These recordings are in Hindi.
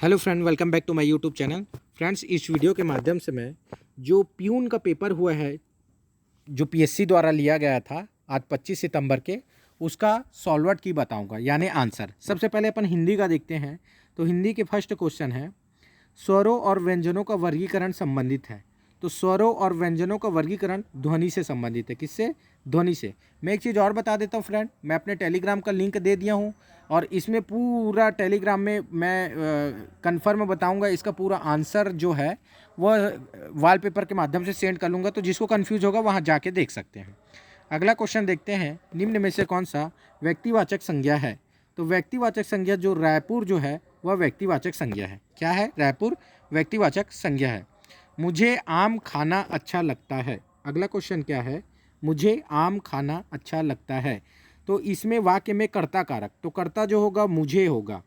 Hello friend, welcome back to my YouTube channel. Friends, इस वीडियो के माध्यम से मैं जो प्यून का पेपर हुआ है, जो पीएससी द्वारा लिया गया था आज 25 सितंबर के, उसका सॉल्वर की बताऊंगा, यानी आंसर। सबसे पहले अपन हिंदी का देखते हैं। तो हिंदी के फर्स्ट क्वेश्चन है, स्वरों और व्यंजनों का वर्गीकरण संबंधित है। तो स्वरों और व्यंजनों का वर्गीकरण ध्वनि से संबंधित है। किससे? ध्वनि से। मैं एक चीज़ और बता देता हूँ फ्रेंड, मैं अपने टेलीग्राम का लिंक दे दिया हूँ और इसमें पूरा टेलीग्राम में मैं कंफर्म बताऊंगा। इसका पूरा आंसर जो है वह वॉलपेपर के माध्यम से सेंड कर लूँगा, तो जिसको कन्फ्यूज होगा वहाँ जाके देख सकते हैं। अगला क्वेश्चन देखते हैं, निम्न में से कौन सा व्यक्तिवाचक संज्ञा है? तो व्यक्तिवाचक संज्ञा जो रायपुर जो है वह व्यक्तिवाचक संज्ञा है। क्या है? रायपुर व्यक्तिवाचक संज्ञा है। मुझे आम खाना अच्छा लगता है। अगला क्वेश्चन क्या है? मुझे आम खाना अच्छा लगता है। तो इसमें वाक्य में कर्ता कारक, तो कर्ता जो होगा मुझे होगा।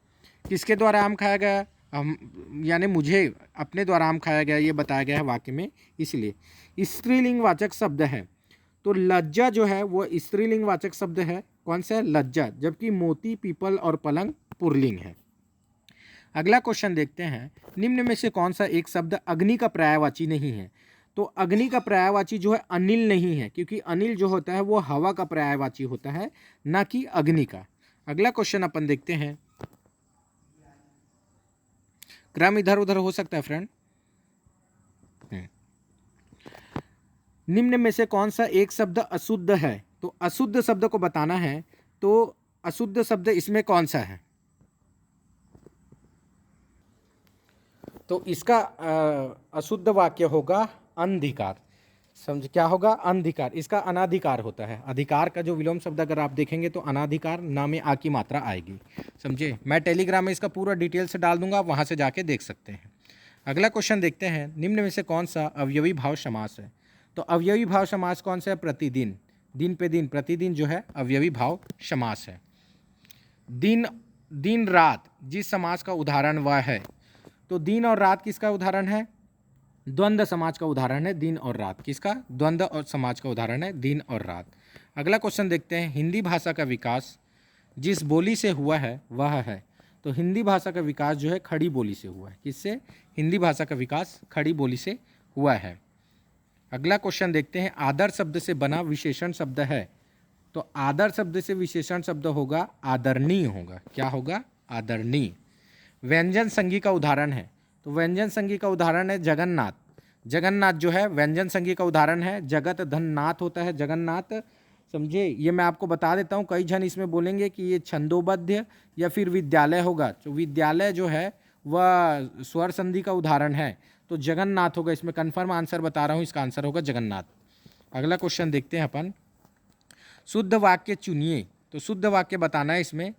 किसके द्वारा आम खाया गया? हम, यानी मुझे अपने द्वारा आम खाया गया, ये बताया गया है वाक्य में, इसलिए स्त्रीलिंग वाचक शब्द है। तो लज्जा जो है वो स्त्रीलिंग वाचक शब्द है। कौन सा है? लज्जा। जबकि मोती, पीपल और पलंग पुल्लिंग है। अगला क्वेश्चन देखते हैं, निम्न में से कौन सा एक शब्द अग्नि का पर्यायवाची नहीं है? तो अग्नि का पर्यायवाची जो है अनिल नहीं है, क्योंकि अनिल जो होता है वो हवा का पर्यायवाची होता है, ना कि अग्नि का। अगला क्वेश्चन अपन देखते हैं, क्रम इधर उधर हो सकता है फ्रेंड। निम्न में से कौन सा एक शब्द अशुद्ध है? तो अशुद्ध शब्द को बताना है, तो अशुद्ध शब्द इसमें कौन सा है? तो इसका अशुद्ध वाक्य होगा अंधिकार। समझ, क्या होगा? अंधिकार। इसका अनाधिकार होता है। अधिकार का जो विलोम शब्द अगर आप देखेंगे तो अनाधिकार, ना में आ की मात्रा आएगी। समझे? मैं टेलीग्राम में इसका पूरा डिटेल से डाल दूंगा, वहां से जाके देख सकते हैं। अगला क्वेश्चन देखते हैं, निम्न में से कौन सा अवयवी भाव समास है? तो अवयवी भाव समास कौन सा है? प्रतिदिन, दिन पे दिन, प्रतिदिन जो है अवयवी भाव समास है। दिन, दिन रात जिस समास का उदाहरण वह है। तो दिन और रात किसका उदाहरण है? द्वंद्व समाज का उदाहरण है दिन और रात। किसका? द्वंद्व और समाज का उदाहरण है दिन और रात। अगला क्वेश्चन देखते हैं, हिंदी भाषा का विकास जिस बोली से हुआ है वह है। तो हिंदी भाषा का विकास जो है खड़ी बोली से हुआ है। किससे? हिंदी भाषा का विकास खड़ी बोली से हुआ है। अगला क्वेश्चन देखते हैं, आदर शब्द से बना विशेषण शब्द है। तो आदर शब्द से विशेषण शब्द होगा आदरणीय होगा। क्या होगा? आदरणीय। व्यंजन संज्ञा का उदाहरण है। तो व्यंजन संज्ञा का उदाहरण है जगन्नाथ। जगन्नाथ जो है व्यंजन संज्ञा का उदाहरण है। जगत धन नाथ होता है जगन्नाथ। समझे? ये मैं आपको बता देता हूँ, कई जन इसमें बोलेंगे कि ये छंदोबद्ध या फिर विद्यालय होगा। तो विद्यालय जो है वह स्वर संधि का उदाहरण है, तो जगन्नाथ होगा। इसमें कन्फर्म आंसर बता रहा हूँ, इसका आंसर होगा जगन्नाथ। अगला क्वेश्चन देखते हैं अपन, शुद्ध वाक्य चुनिए। तो शुद्ध वाक्य बताना है इसमें।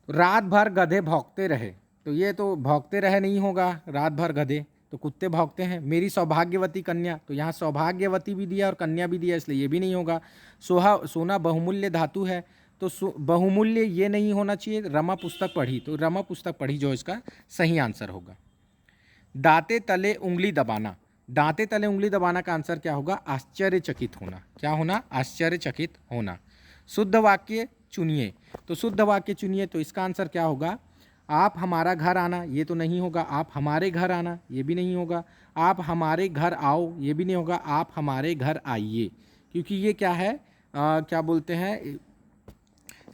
रात भर गधे भौंकते रहे। तो ये तो भौंकते रहे नहीं होगा, रात भर गधे तो कुत्ते भौंकते हैं। मेरी सौभाग्यवती कन्या, तो यहाँ सौभाग्यवती भी दिया और कन्या भी दिया, इसलिए ये भी नहीं होगा। सोना बहुमूल्य धातु है, तो बहुमूल्य ये नहीं होना चाहिए। रमा पुस्तक पढ़ी, तो रमा पुस्तक पढ़ी जो इसका सही आंसर होगा। दांते तले उंगली दबाना, दांते तले उंगली दबाना का आंसर क्या होगा? आश्चर्यचकित होना। क्या होना? आश्चर्यचकित होना। शुद्ध वाक्य चुनिए, तो शुद्ध वाक्य चुनिए, तो इसका आंसर क्या होगा? आप हमारा घर आना, ये तो नहीं होगा। आप हमारे घर आना, ये भी नहीं होगा। आप हमारे घर आओ, ये भी नहीं होगा। आप हमारे घर आइए, क्योंकि ये क्या है, क्या बोलते हैं,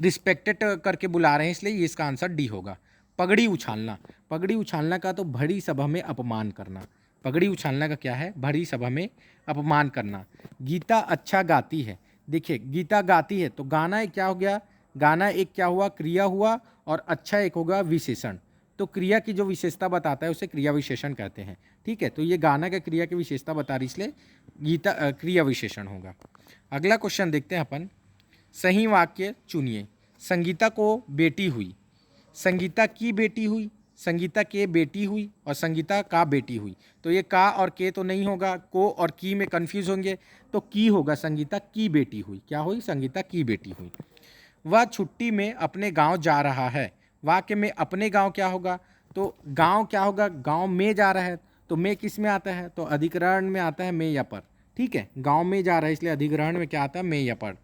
रिस्पेक्टेड करके बुला रहे हैं, इसलिए ये इसका आंसर डी होगा। पगड़ी उछालना, पगड़ी उछालना का तो भरी सभा में अपमान करना। पगड़ी उछालना का क्या है? भरी सभा में अपमान करना। गीता अच्छा गाती है। देखिए, गीता गाती है, तो गाना एक क्या हो गया? गाना एक क्या हुआ? क्रिया हुआ, और अच्छा एक होगा विशेषण। तो क्रिया की जो विशेषता बताता है उसे क्रिया विशेषण कहते हैं। ठीक है, तो ये गाना का क्रिया की विशेषता बता रही, इसलिए गीता क्रिया विशेषण होगा। अगला क्वेश्चन देखते हैं अपन, सही वाक्य चुनिए। संगीता को बेटी हुई, संगीता की बेटी हुई, संगीता के बेटी हुई, और संगीता का बेटी हुई। तो ये का और के तो नहीं होगा, को और की में कंफ्यूज होंगे, तो की होगा। संगीता की बेटी हुई। क्या हुई? संगीता की बेटी हुई। वह छुट्टी में अपने गांव जा रहा है। वाक्य में अपने गांव क्या होगा? तो गांव क्या होगा? गांव में जा रहा है, तो में किस में आता है? तो अधिकरण में आता है, में या पर। ठीक है, गांव में जा रहा है, इसलिए अधिकरण में क्या आता है? में या पर।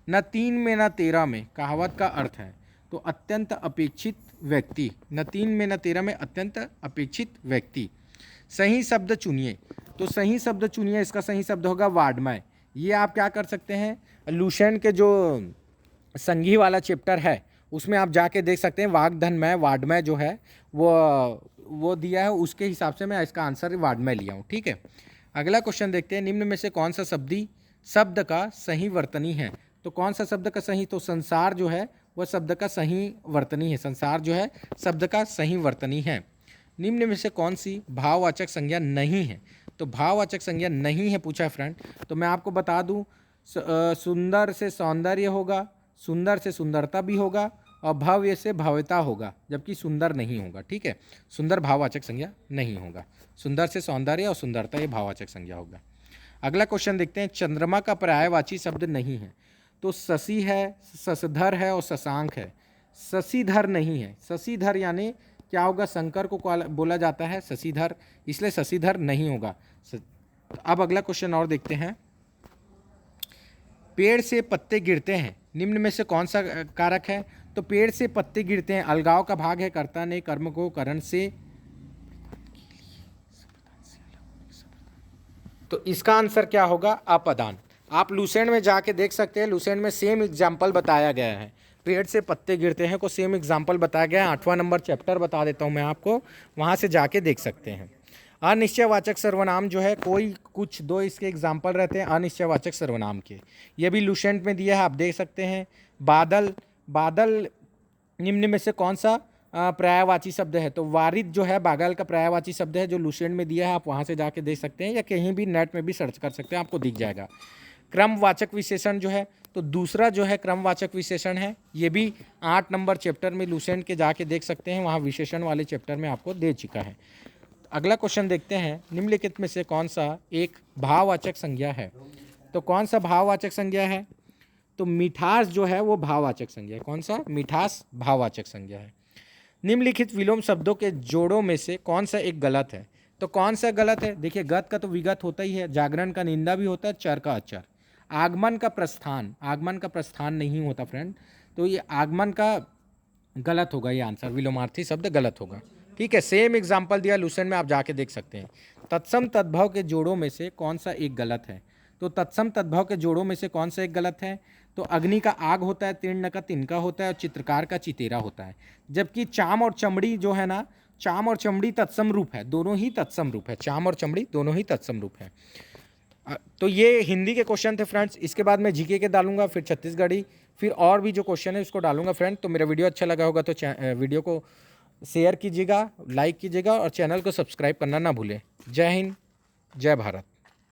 न 3 में न 13 में कहावत का अर्थ है। तो अत्यंत अपेक्षित व्यक्ति, न 3 में न 13 में अत्यंत अपेक्षित व्यक्ति। सही शब्द चुनिए, तो सही शब्द चुनिए, इसका सही शब्द होगा वाड्मय। ये आप क्या कर सकते हैं, लुसेंट के जो संघी वाला चैप्टर है उसमें आप जाके देख सकते हैं, वाग्धनमय वाड्मय जो है वो दिया है, उसके हिसाब से मैं इसका आंसर वाड्मय लिया हूँ। ठीक है, अगला क्वेश्चन देखते हैं, निम्न में से कौन सा शब्द का सही वर्तनी है। तो कौन सा शब्द का सही, तो संसार जो है वह शब्द का सही वर्तनी है, संसार जो है शब्द का सही वर्तनी है। निम्न में से कौन सी भाववाचक संज्ञा नहीं है। तो भाववाचक संज्ञा नहीं है पूछा है फ्रेंड, तो मैं आपको बता दूं, सुंदर से सौंदर्य होगा, सुंदर से सुंदरता भी होगा, और भव्य से भव्यता होगा, जबकि सुंदर नहीं होगा। ठीक है, सुंदर भाववाचक संज्ञा नहीं होगा, सुंदर से सौंदर्य और सुंदरता ये भाववाचक संज्ञा होगा। अगला क्वेश्चन देखते हैं, चंद्रमा का पर्यायवाची शब्द नहीं है। तो शशि है, शशधर है और शशांक है, शशिधर नहीं है। शशिधर यानी क्या होगा, शंकर को बोला जाता है शशिधर, इसलिए शशिधर नहीं होगा। अब अगला क्वेश्चन और देखते हैं, पेड़ से पत्ते गिरते हैं, निम्न में से कौन सा कारक है। तो पेड़ से पत्ते गिरते हैं, अलगाव का भाग है, कर्ता ने कर्म को करण से, तो इसका आंसर क्या होगा, अपदान। आप लुसेंट में जाके देख सकते हैं, लुसेंट में सेम एग्जाम्पल बताया गया है, पेड़ से पत्ते गिरते हैं को सेम एग्जाम्पल बताया गया है। 8वां नंबर चैप्टर बता देता हूं मैं आपको, वहां से जाके देख सकते हैं। अनिश्चयवाचक सर्वनाम जो है, कोई कुछ दो इसके एग्जाम्पल रहते हैं अनिश्चयवाचक सर्वनाम के, ये भी लुसेंट में दिया है, आप देख सकते हैं। बादल, बादल निम्न में से कौन सा पर्यायवाची शब्द है। तो वारिद जो है बादल का पर्यायवाची शब्द है, जो लुसेंट में दिया है, आप वहाँ से जाके देख सकते हैं, या कहीं भी नेट में भी सर्च कर सकते हैं, आपको दिख जाएगा। क्रमवाचक विशेषण जो है, तो दूसरा जो है क्रमवाचक विशेषण है, ये भी 8 नंबर चैप्टर में लुसेंट के जाके देख सकते हैं, वहाँ विशेषण वाले चैप्टर में आपको दे चुका है। अगला क्वेश्चन देखते हैं, निम्नलिखित में से कौन सा एक भाववाचक संज्ञा है। तो कौन सा भाववाचक संज्ञा है, तो मिठास जो है वो भाववाचक संज्ञा है। कौन सा, मिठास भाववाचक संज्ञा है। निम्नलिखित विलोम शब्दों के जोड़ों में से कौन सा एक गलत है। तो कौन सा गलत है, देखिए गत का तो विगत होता ही है, जागरण का निंदा भी होता है, चर का अचर, आगमन का प्रस्थान, आगमन का प्रस्थान नहीं होता फ्रेंड, तो ये आगमन का गलत होगा, ये आंसर विलोमार्थी शब्द गलत होगा। ठीक है, सेम एग्जाम्पल दिया लुसेंट में, आप जाके देख सकते हैं। तत्सम तद्भव के जोड़ों में से कौन सा एक गलत है। तो तत्सम तद्भव के जोड़ों में से कौन सा एक गलत है। तो अग्नि का आग होता है, तीर्ण का तिनका होता है, और चित्रकार का चितेरा होता है। जबकि चाम और चमड़ी जो है ना, चाम और चमड़ी तत्सम रूप है, दोनों ही तत्सम रूप है, चाम और चमड़ी दोनों ही तत्सम रूप है। तो ये हिंदी के क्वेश्चन थे फ्रेंड्स, इसके बाद मैं जीके के डालूंगा, फिर छत्तीसगढ़ी, फिर और भी जो क्वेश्चन है उसको डालूंगा फ्रेंड। तो मेरा वीडियो अच्छा लगा होगा तो वीडियो को शेयर कीजिएगा, लाइक कीजिएगा, और चैनल को सब्सक्राइब करना ना भूलें। जय हिंद, जय भारत।